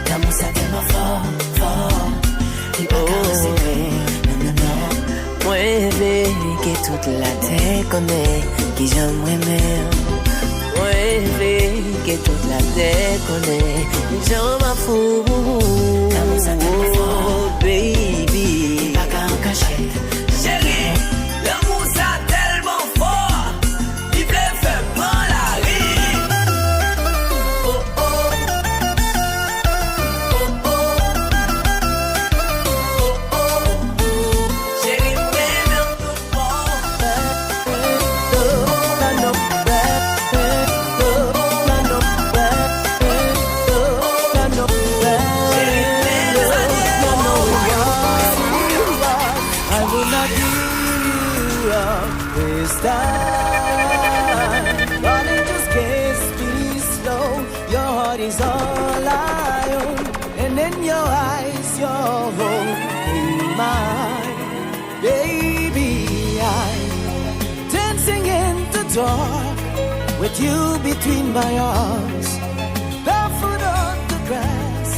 L'amour c'est tellement fort, fort. T'es pas qu'à en serrer. Non, non, non. Moi, que toute la terre connaît qui j'aime aimer. Moi, que toute la terre connaît qui j'aime à fou. L'amour c'est tellement fort, baby. T'es pas qu'à en cacher. Chérie, l'amour c'est tellement fort. Il plaît fait mal à with you between my arms, barefoot on the grass,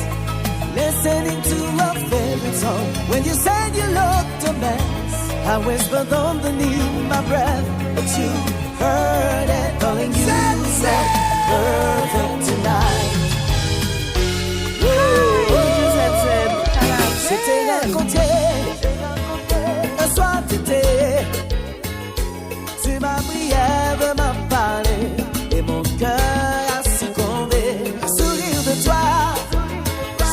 listening to a favorite song. When you said you looked a mess, I whispered underneath my breath, but you heard it calling you. Said perfect tonight. C'était raconté, un soir t'étais, tu m'as brièvement parlé, et mon cœur a succombé. Un sourire de toi,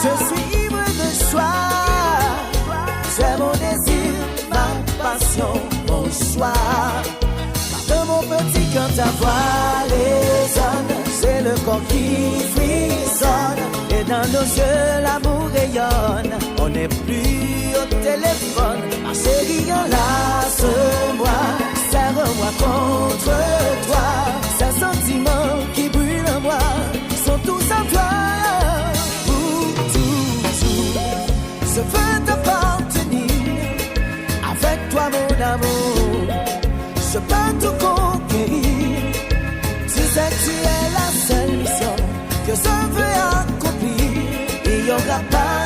je suis ivre de joie. C'est mon désir, ma passion, mon choix. De mon petit cœur ta voix résonne, c'est le corps qui frissonne, et dans nos yeux l'amour rayonne. On n'est plus au téléphone, ma chérie enlace-moi, serre-moi contre toi. Ces sentiments qui brûlent en moi sont tous en toi. Pour toujours, je veux t'appartenir. Avec toi mon amour, je peux tout conquérir. Tu sais que tu es la seule mission que je veux accomplir. Il y aura pas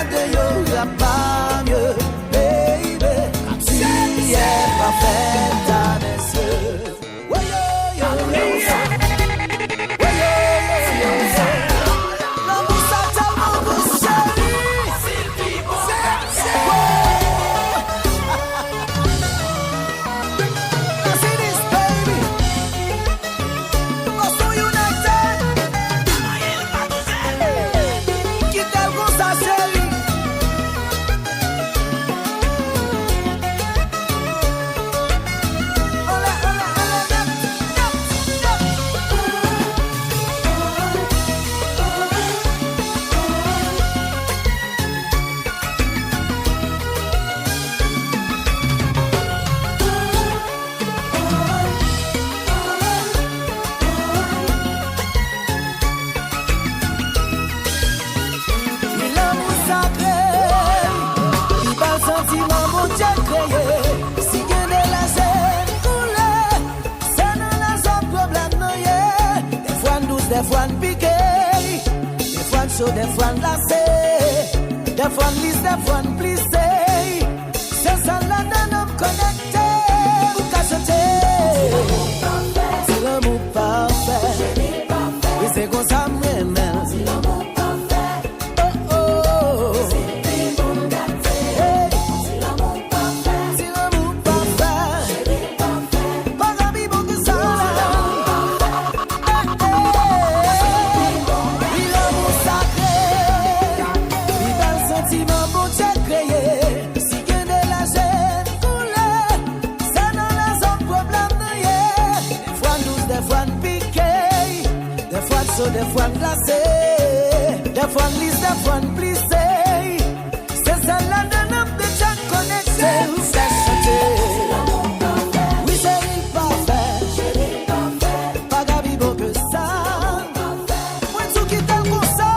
mieux, baby. Tu es parfaite à mes yeux. L'amour ça tellement beau, chérie. Des fois de piqué, des fois de chaud, des fois de lacé, des fois de lisse, des fois de plissé. C'est ça là d'un homme connecté, ou cacheté. C'est l'amour parfait, oui c'est comme ça même. C'est l'amour parfait, oh oh. C'est l'amour parfait, c'est l'amour parfait. Pas ami bon que ça. Des fois de glacé, des fois de lisse, des fois de plissé. C'est celle-là d'un homme déjà connecté. C'est chanté. Oui, c'est parfait. Pas gabi beau que ça. Moi, tout qui t'aime comme ça.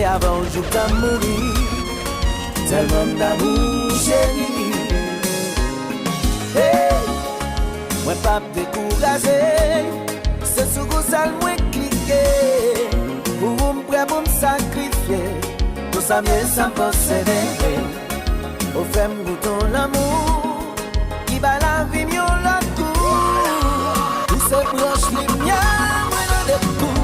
Avant je t'ai mouru, tellement d'amour chérie. Hey, moi pas découragé, c'est sous que ça moi cliquer. Pour me prêt pour me sacrifier, tout ça mieux sans posséder. Au fait me goûtons l'amour, qui va la vie mieux la cour. Tout se proche les miens, moi dans des coups.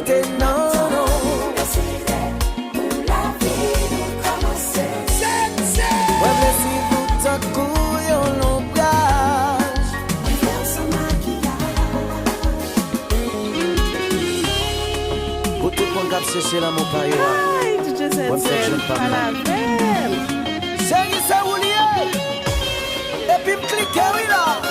arrêter, non, non. Ouais, mais si vous t'en couillez, on l'engage. Pour tout le monde qui a cherché l'amour par yo. Ouais, c'est jeune pas mal. C'est ça, vous liez. Et puis me cliquez, oui là.